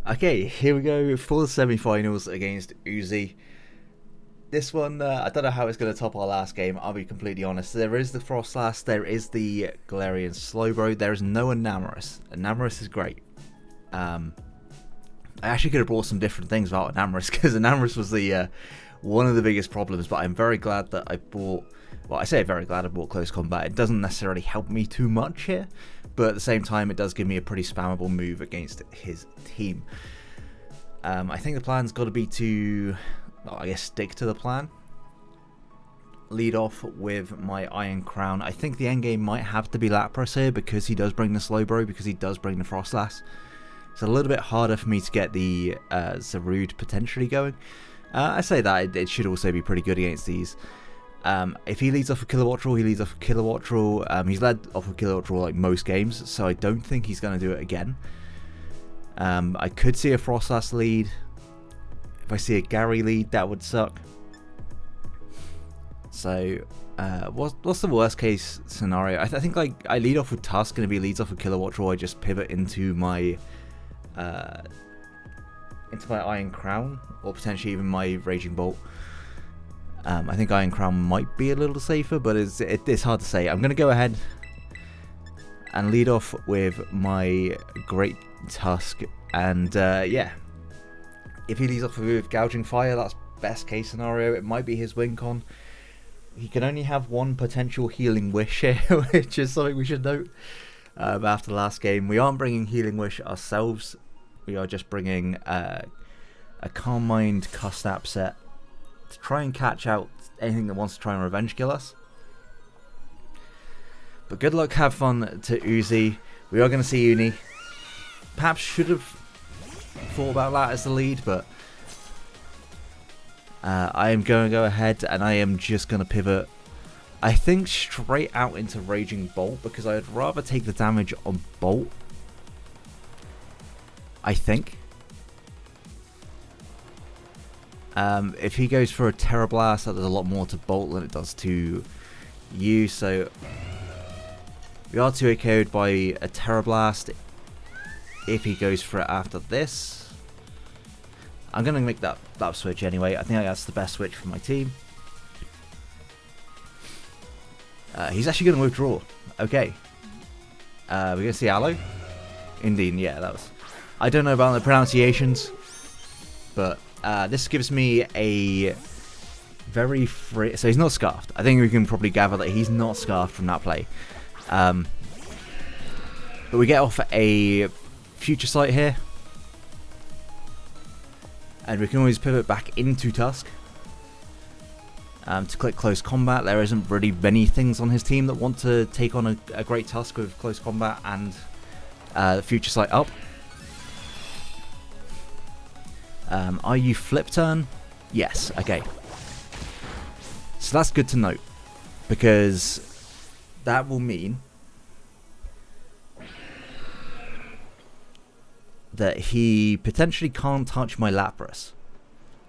Okay, here we go for the semi-finals against 𝗚𝗍𝘁. This one, I don't know how it's going to top our last game, I'll be completely honest. There is the Froslass, there is the Galarian Slowbro, there is no Enamorus. Enamorus is great. I actually could have brought some different things about Enamorus, because Enamorus was the one of the biggest problems, but I'm very glad that I bought... Well, I say very glad I bought Close Combat. It doesn't necessarily help me too much here, but at the same time, it does give me a pretty spammable move against his team. I think the plan's got to be to... Well, I guess stick to the plan. Lead off with my Iron Crown. I think the endgame might have to be Lapras here because he does bring the Slowbro, because he does bring the Froslass. It's a little bit harder for me to get the 𝗧𝘂𝘀𝗸 potentially going. I say that it should also be pretty good against these. If he leads off a 𝗚𝗏𝘁, he leads off a 𝗚𝗏𝘁. He's led off a 𝗚𝗏𝘁 like most games, so I don't think he's going to do it again. I could see a Froslass lead. If I see a Gary lead, that would suck. So, what's the worst case scenario? I think like I lead off with Tusk, and if he leads off with 𝗚𝗏𝘁, I just pivot into my Iron Crown, or potentially even my Raging Bolt. I think Iron Crown might be a little safer, but it's hard to say. I'm going to go ahead and lead off with my Great Tusk, and yeah. If he leads off with Gouging Fire, that's best case scenario. It might be his win con. He can only have one potential Healing Wish here, which is something we should note after the last game. We aren't bringing Healing Wish ourselves. We are just bringing a Calm Mind Custap set to try and catch out anything that wants to try and revenge kill us. But good luck, have fun to 𝗚𝗍𝘁. We are going to see Uni. Perhaps should have thought about that as the lead, but I am going to go ahead and I am just going to pivot, I think, straight out into Raging Bolt, because I'd rather take the damage on Bolt, I think. If he goes for a Terra Blast, that does a lot more to Bolt than it does to you, so we are 2 KO'd by a Terra Blast. If he goes for it after this, I'm going to make that switch anyway. I think that's the best switch for my team. He's actually going to withdraw. Okay. We're going to see aloe? Indeed, yeah, that was... I don't know about the pronunciations, but this gives me a very free... So he's not scarfed. I think we can probably gather that he's not scarfed from that play. But we get off a Future Sight here, and we can always pivot back into Tusk to click Close Combat. There isn't really many things on his team that want to take on a Great Tusk with Close Combat and Future Sight up. Are you flip turn? Yes, okay. So that's good to note, because that will mean that he potentially can't touch my Lapras,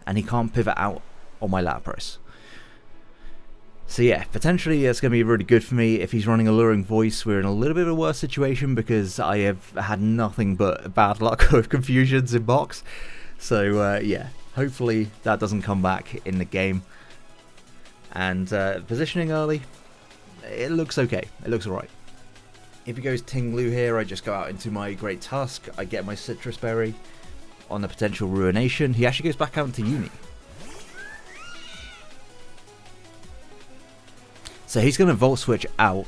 and he can't pivot out on my Lapras. So yeah, potentially it's going to be really good for me. If he's running Alluring Voice, we're in a little bit of a worse situation, because I have had nothing but bad luck with confusions in box. So yeah, hopefully that doesn't come back in the game. And positioning early, it looks okay. It looks alright. If he goes Ting-Lu here, I just go out into my Great Tusk. I get my Citrus Berry on the potential Ruination. He actually goes back out into Uni. So he's going to Volt Switch out.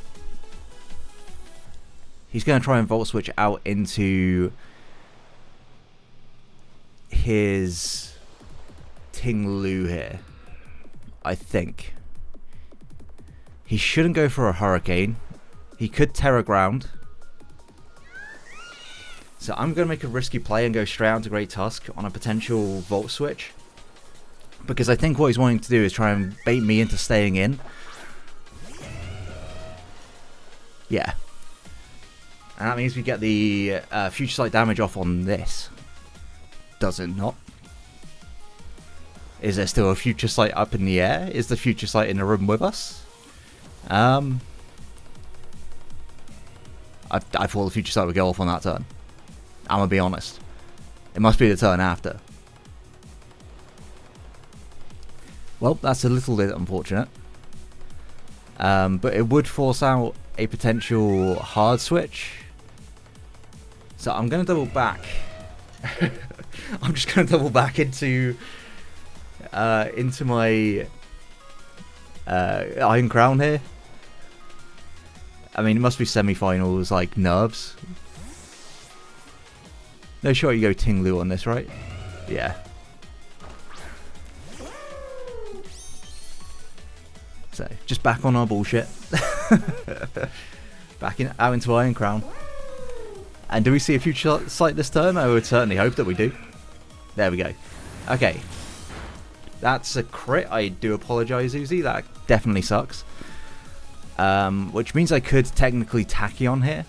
He's going to try and Volt Switch out into his Ting-Lu here, I think. He shouldn't go for a Hurricane. He could Terra Ground. So I'm going to make a risky play and go straight out to Great Tusk on a potential Volt Switch, because I think what he's wanting to do is try and bait me into staying in. Yeah. And that means we get the Future Sight damage off on this. Does it not? Is there still a Future Sight up in the air? Is the Future Sight in the room with us? I thought the Future Sight would go off on that turn. I'm gonna be honest. It must be the turn after. Well, that's a little bit unfortunate. But it would force out a potential hard switch. So I'm going to double back. I'm just going to double back into my Iron Crown here. I mean, it must be semi-finals like 𝗚𝗏𝘁. No shot you go 𝗚𝗏𝘁 on this, right? Yeah. So, just back on our bullshit. Out into Iron Crown. And do we see a future sight this turn? I would certainly hope that we do. There we go. Okay. That's a crit. I do apologise, 𝗚𝗏𝘁. That definitely sucks. Which means I could technically Tachyon here.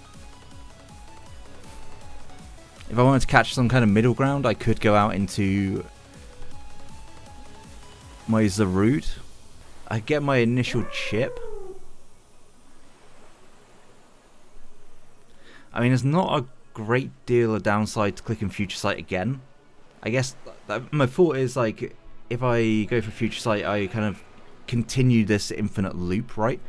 If I wanted to catch some kind of middle ground, I could go out into my 𝗧𝘂𝘀𝗸. I get my initial chip. I mean, there's not a great deal of downside to clicking Future Sight again. I guess my thought is, like, if I go for Future Sight, I kind of continue this infinite loop, right?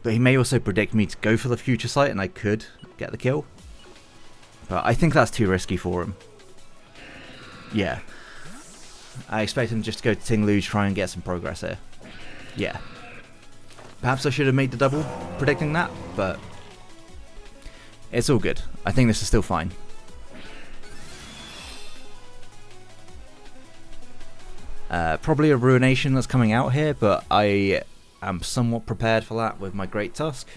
But he may also predict me to go for the Future Sight, and I could get the kill. But I think that's too risky for him. Yeah. I expect him just to go to 𝗚𝗏𝘁, try and get some progress here. Yeah. Perhaps I should have made the double predicting that, but it's all good. I think this is still fine. Probably a Ruination that's coming out here, but I am somewhat prepared for that with my Great Tusk.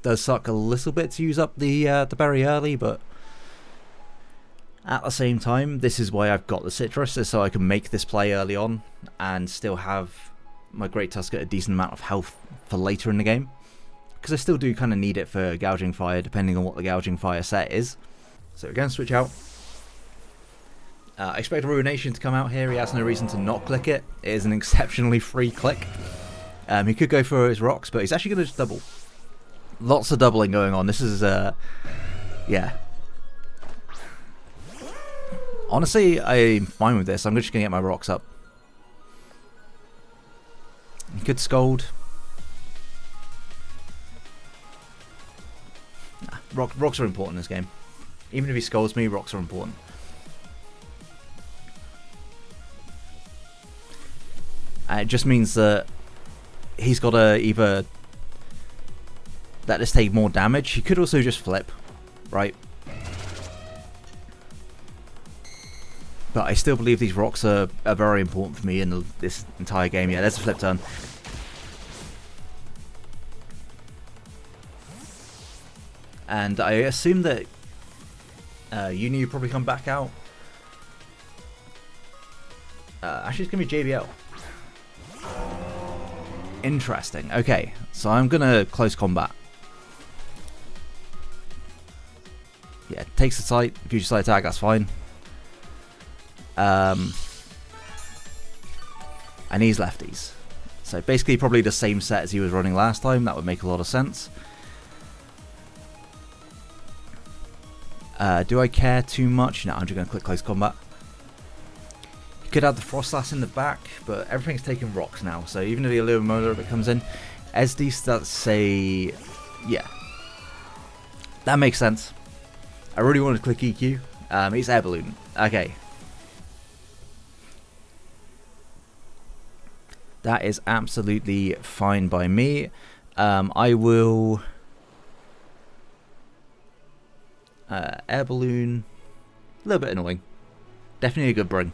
Does suck a little bit to use up the berry early, but at the same time, this is why I've got the Citrus, is so I can make this play early on and still have my Great Tusk at a decent amount of health for later in the game. Because I still do kind of need it for Gouging Fire, depending on what the Gouging Fire set is. So we're going to switch out. I expect Ruination to come out here. He has no reason to not click it. It is an exceptionally free click. He could go for his rocks, but he's actually going to just double. Lots of doubling going on. This is, yeah. Honestly, I'm fine with this. I'm just going to get my rocks up. He could scold. Nah, rocks are important in this game. Even if he scolds me, rocks are important. And it just means that he's got to either let this take more damage. He could also just flip, right? But I still believe these rocks are very important for me in this entire game. Yeah, there's a flip turn. And I assume that Uni will probably come back out. Actually, it's going to be JBL. Interesting. Okay, so I'm going to close combat. Yeah, takes the sight, future sight attack, that's fine. And he's lefties. So basically probably the same set as he was running last time. That would make a lot of sense. Do I care too much? No, I'm just going to click close combat. You could have the Frostlass in the back, but everything's taking rocks now. So even if the 𝗚𝗏𝘁𝘁 if it comes in, SD that's say, yeah, that makes sense. I really wanted to click EQ. It's Air Balloon. Okay. That is absolutely fine by me. I will Air Balloon. A little bit annoying. Definitely a good bring.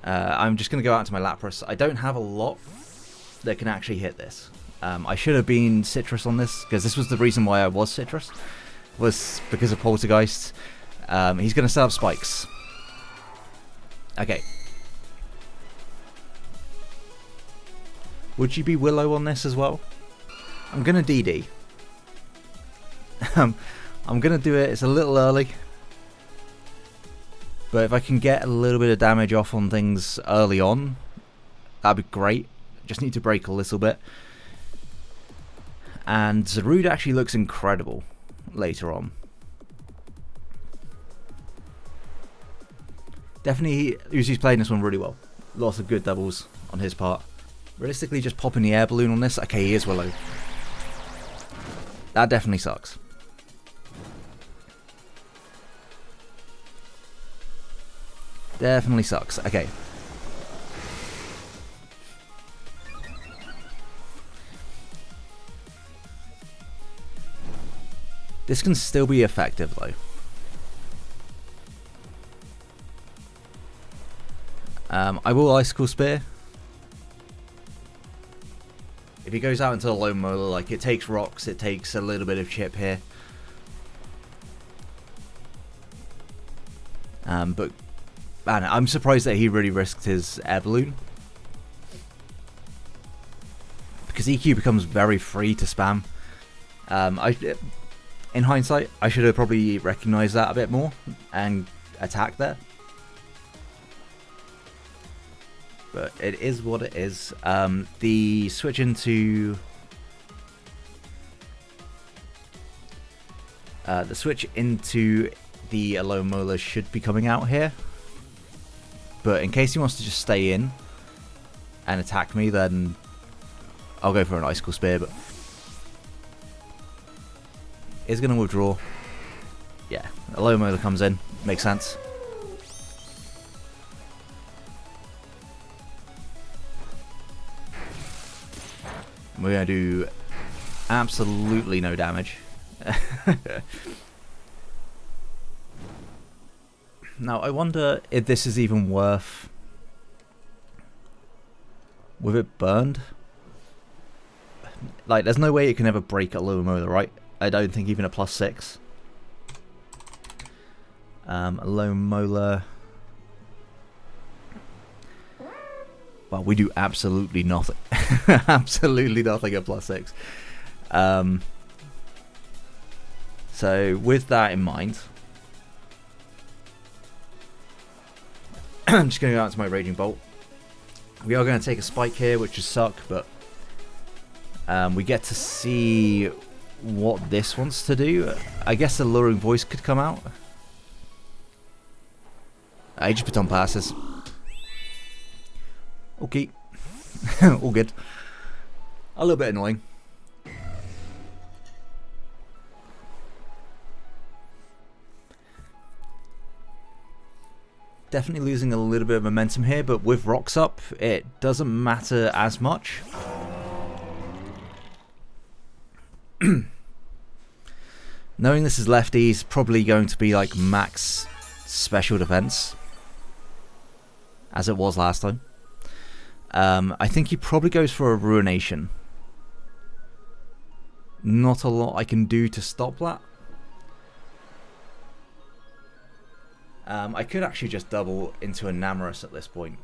I'm just going to go out to my Lapras. I don't have a lot that can actually hit this. I should have been Citrus on this, because this was the reason why I was Citrus. Was because of Poltergeist. He's going to set up spikes. Okay. Would you be Willow on this as well? I'm going to DD. I'm going to do it. It's a little early. But if I can get a little bit of damage off on things early on, that'd be great. Just need to break a little bit. And 𝗧𝘂𝘀𝗸 actually looks incredible later on. Definitely, 𝗬𝗎's playing this one really well. Lots of good doubles on his part. Realistically, just popping the air balloon on this. Okay, he is 𝗚𝗲𝘁. That definitely sucks. Definitely sucks. Okay. This can still be effective though. I will Icicle Spear. If he goes out into the 𝗚𝗏𝗁, like, it takes rocks, it takes a little bit of chip here. But man, I'm surprised that he really risked his air balloon, because EQ becomes very free to spam. In hindsight, I should have probably recognized that a bit more and attacked there. But it is what it is. The switch into the 𝗚𝗏𝗁 should be coming out here. But in case he wants to just stay in and attack me, then I'll go for an Icicle Spear. But is going to withdraw. Yeah, 𝗚𝗏𝗁 comes in. Makes sense. We're going to do absolutely no damage. Now, I wonder if this is even worth with it burned. Like, there's no way it can ever break a 𝗚𝗏𝗁, right? I don't think even a +6. 𝗚𝗏𝗁. Well, we do absolutely nothing. Absolutely nothing at +6. So, with that in mind, I'm just going to go out to my Raging Bolt. We are going to take a spike here, which is suck, but we get to see what this wants to do. I guess the Luring Voice could come out. I just put on passes. Okay. All good. A little bit annoying. Definitely losing a little bit of momentum here, but with rocks up, it doesn't matter as much. Knowing this is lefty, he's probably going to be like max special defense, as it was last time. I think he probably goes for a Ruination. Not a lot I can do to stop that. I could actually just double into a Namorous at this point.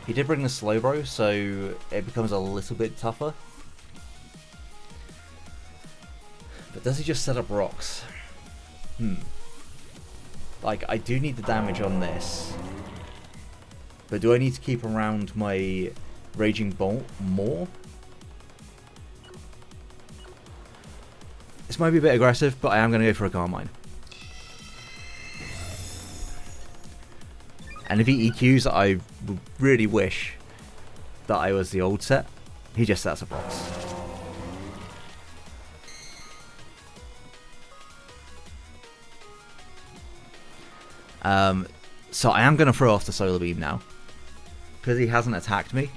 He did bring the Slowbro, so it becomes a little bit tougher. But does he just set up rocks? Like, I do need the damage on this. But do I need to keep around my Raging Bolt more? This might be a bit aggressive, but I am going to go for a Carmine. And if he EQs, I really wish that I was the old set. He just sets up rocks. So I am going to throw off the Solar Beam now, because he hasn't attacked me.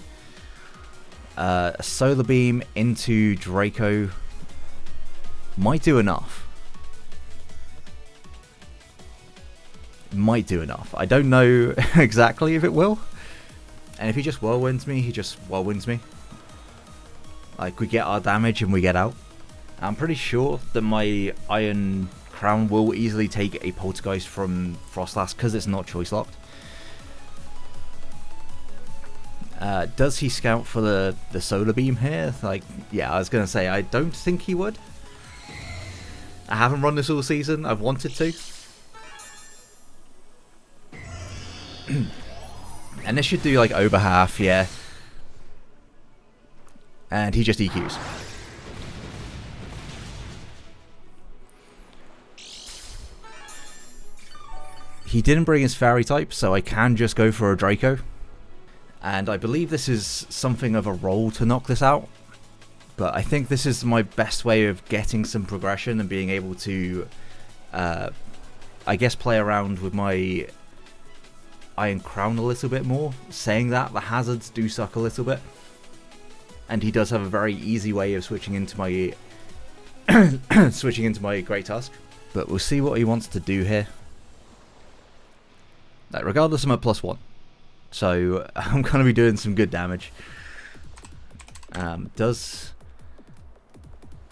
A Solar Beam into Draco might do enough. Might do enough. I don't know exactly if it will. And if he just whirlwinds me, he just whirlwinds me. Like, we get our damage and we get out. I'm pretty sure that my Iron Crown will easily take a Poltergeist from Frostlass because it's not choice locked. Does he scout for the Solar Beam here? Like, yeah, I was going to say, I don't think he would. I haven't run this all season. I've wanted to. And And this should do like over half, yeah. And he just EQs. He didn't bring his fairy type, so I can just go for a Draco. And I believe this is something of a roll to knock this out. But I think this is my best way of getting some progression and being able to, I guess, play around with my Iron Crown a little bit more. Saying that, the hazards do suck a little bit. And he does have a very easy way of switching into my Great Tusk. But we'll see what he wants to do here. Like, regardless, I'm at +1. So I'm going to be doing some good damage. Does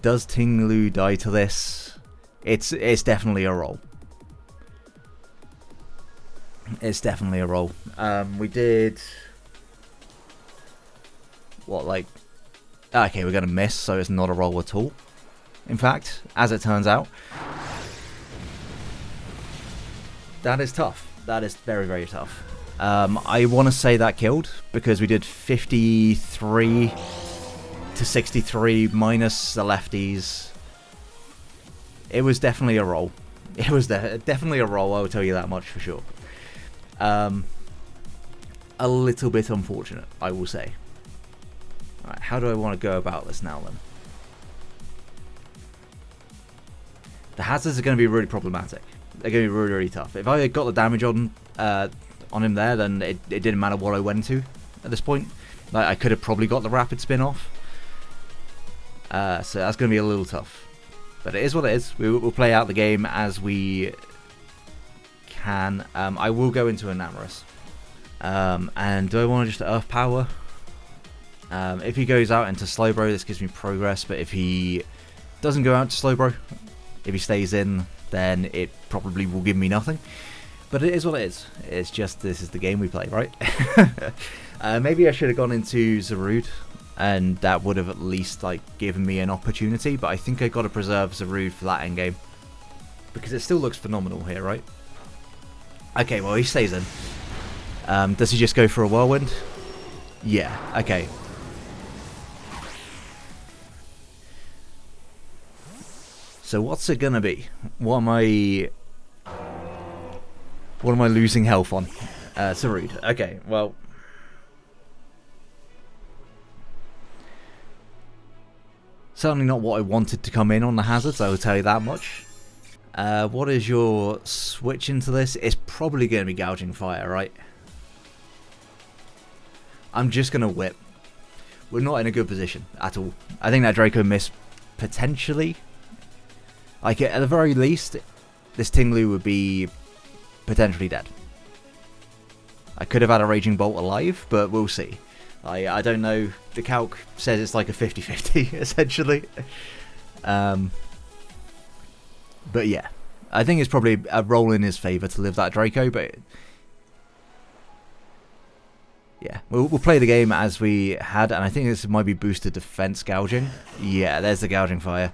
𝗚𝗏𝘁 die to this? It's definitely a roll. It's definitely a roll. We did what, like, okay, we're gonna miss, so it's not a roll at all. In fact, as it turns out, that is tough. That is very, very tough. I want to say that killed because we did 53 to 63 minus the lefties. It was definitely a roll. It was definitely a roll, I will tell you that much for sure. A little bit unfortunate, I will say. Alright, how do I want to go about this now then? The hazards are going to be really problematic. They're going to be really, really tough. If I had got the damage on him there, then it didn't matter what I went to at this point. Like, I could have probably got the rapid spin off. So that's going to be a little tough. But it is what it is. We'll play out the game as we can. I will go into a 𝗚𝗏𝘁. And do I want to just Earth Power? If he goes out into Slowbro, this gives me progress. But if he doesn't go out to Slowbro, if he stays in, then it probably will give me nothing. But it is what it is. It's just, this is the game we play, right? Maybe I should have gone into 𝗬𝗏𝘁, and that would have at least like given me an opportunity. But I think I got to preserve 𝗬𝗏𝘁 for that endgame, because it still looks phenomenal here, right? Okay, well, he stays in. Does he just go for a whirlwind? Yeah. Okay. So what's it gonna be? What am I losing health on? 𝗬𝗏𝘁. Okay, well, certainly not what I wanted to come in on the hazards, I will tell you that much. What is your switch into this? It's probably going to be Gouging Fire, right? I'm just going to whip. We're not in a good position at all. I think that Draco missed potentially. Like, at the very least, this 𝗚𝗏𝘁 would be potentially dead. I could have had a Raging Bolt alive, but we'll see. I don't know. The calc says it's like a 50-50, essentially. But yeah, I think it's probably a roll in his favour to live that Draco, but yeah, we'll play the game as we had, and I think this might be boosted defense gouging. Yeah, there's the Gouging Fire.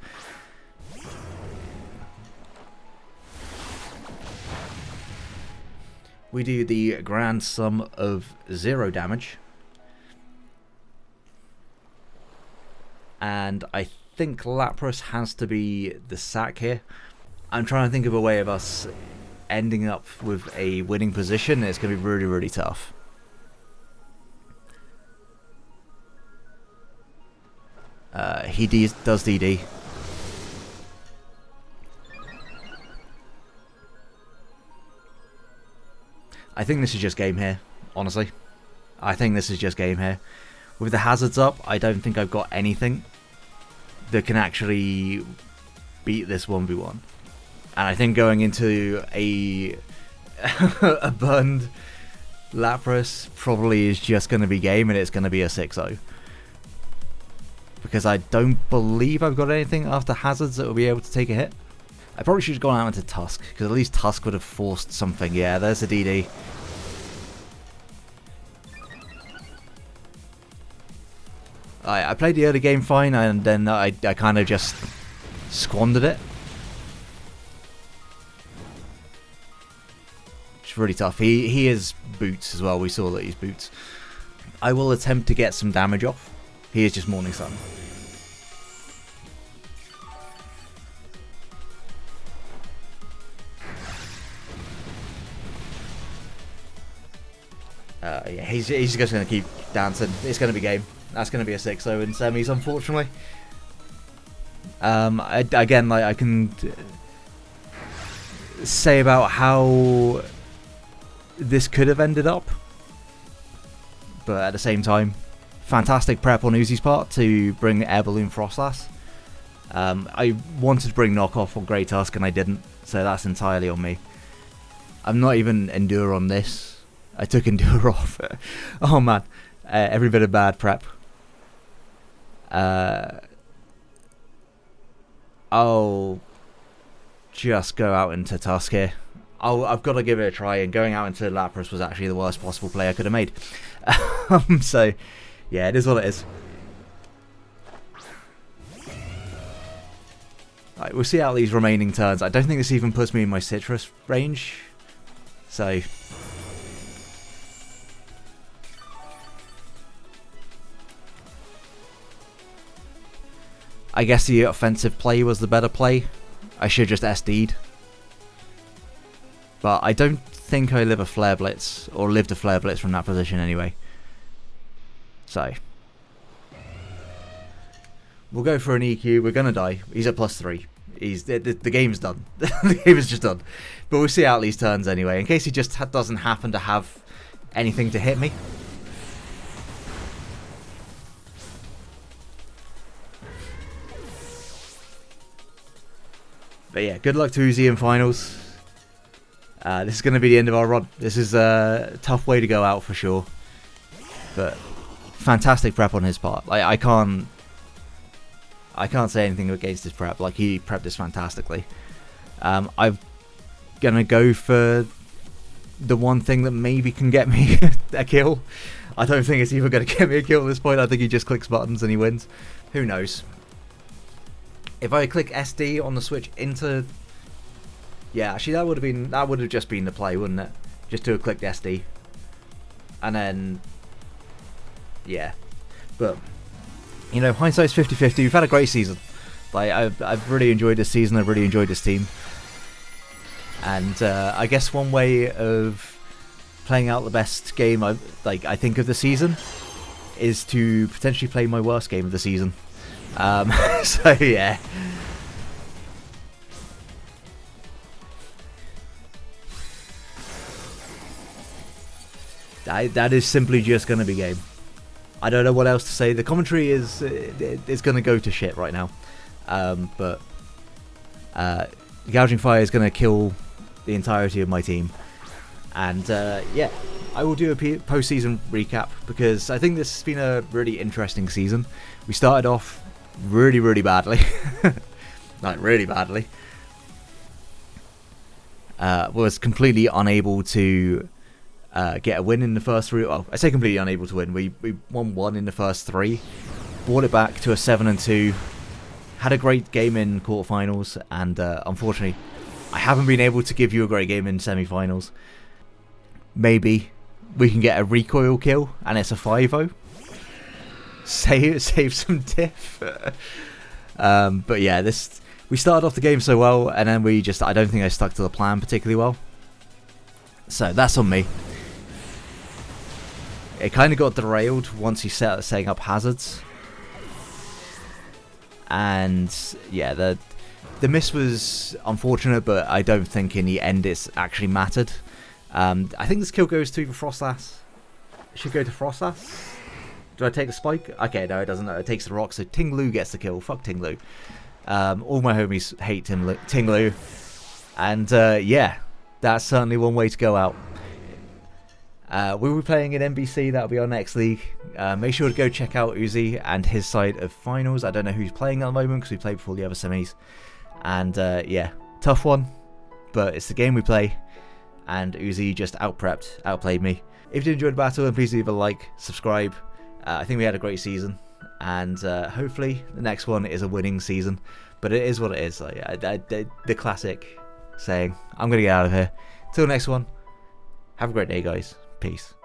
We do the grand sum of 0 damage. And I think 𝗚𝗏𝘁 has to be the sack here. I'm trying to think of a way of us ending up with a winning position. It's going to be really, really tough. He does DD. I think this is just game here, honestly. I think this is just game here. With the hazards up, I don't think I've got anything that can actually beat this 1v1. And I think going into a burned 𝗚𝗏𝘁 probably is just going to be game, and it's going to be a 6-0. Because I don't believe I've got anything after hazards that will be able to take a hit. I probably should have gone out into Tusk, because at least Tusk would have forced something. Yeah, there's the DD. I played the early game fine, and then I kind of just squandered it. It's really tough. He is boots as well. We saw that he's boots. I will attempt to get some damage off. He is just Morning Sun. Yeah, he's just going to keep dancing. It's going to be game. That's going to be a 6-0 in semis, unfortunately. Again, like, I can say about how this could have ended up, but at the same time, fantastic prep on 𝗚𝗍𝘂's part to bring Air Balloon Frostlass. I wanted to bring knockoff on Grey Tusk and I didn't, so that's entirely on me. I'm not even Endure on this. I took Endure off. Oh man, every bit of bad prep. I'll just go out into Tusk here. I've got to give it a try, and going out into Lapras was actually the worst possible play I could have made. So, yeah, it is what it is. Right, we'll see out these remaining turns. I don't think this even puts me in my citrus range. So, I guess the offensive play was the better play. I should just SD'd. But I don't think I live a Flare Blitz, or lived a Flare Blitz from that position anyway. So, we'll go for an EQ. We're going to die. He's at +3. The game's done. The game is just done. But we'll see out these turns anyway, in case he just doesn't happen to have anything to hit me. But yeah, good luck to 𝗚𝗍𝘂 in finals. This is going to be the end of our run. This is a tough way to go out for sure. But fantastic prep on his part. Like, I can't say anything against his prep. Like, he prepped this fantastically. I'm gonna go for the one thing that maybe can get me a kill. I don't think it's even gonna get me a kill at this point. I think he just clicks buttons and he wins. Who knows? If I click SD on the switch into, yeah, actually that would have just been the play, wouldn't it? Just to have clicked SD, and then yeah. But you know, hindsight's 50-50. We've had a great season. Like, I've really enjoyed this season. I've really enjoyed this team, and I guess one way of playing out the best game I think of the season is to potentially play my worst game of the season. So yeah. That is simply just going to be game. I don't know what else to say. The commentary is going to go to shit right now. But Gouging Fire is going to kill the entirety of my team. And yeah, I will do a post-season recap because I think this has been a really interesting season. We started off really, really badly. Like, really badly. Was completely unable to get a win in the first three. Well, I say completely unable to win. We won 1 in the first 3. Brought it back to a 7-2. Had a great game in quarterfinals. And unfortunately, I haven't been able to give you a great game in semi-finals. Maybe we can get a recoil kill and it's a 5-0. Save some diff. But yeah, we started off the game so well, and then I don't think I stuck to the plan particularly well. So that's on me. It kind of got derailed once he started setting up hazards. And yeah, the miss was unfortunate, but I don't think in the end it's actually mattered. I think this kill goes to the Frostlass. It should go to Frostlass. Do I take the spike? Okay, no, it doesn't. It takes the rock, so Ting-Lu gets the kill. Fuck Ting-Lu. All my homies hate Ting-Lu. And yeah, that's certainly one way to go out. We'll be playing in NBC. That'll be our next league. Make sure to go check out 𝗚𝗍𝘂 and his side of finals. I don't know who's playing at the moment because we played before the other semis. And yeah, tough one, but it's the game we play. And 𝗚𝗍𝘂 just outplayed me. If you enjoyed the battle, then please leave a like, subscribe. I think we had a great season, and hopefully the next one is a winning season. But it is what it is. Like, the classic saying. I'm gonna get out of here. Till next one. Have a great day, guys. Peace.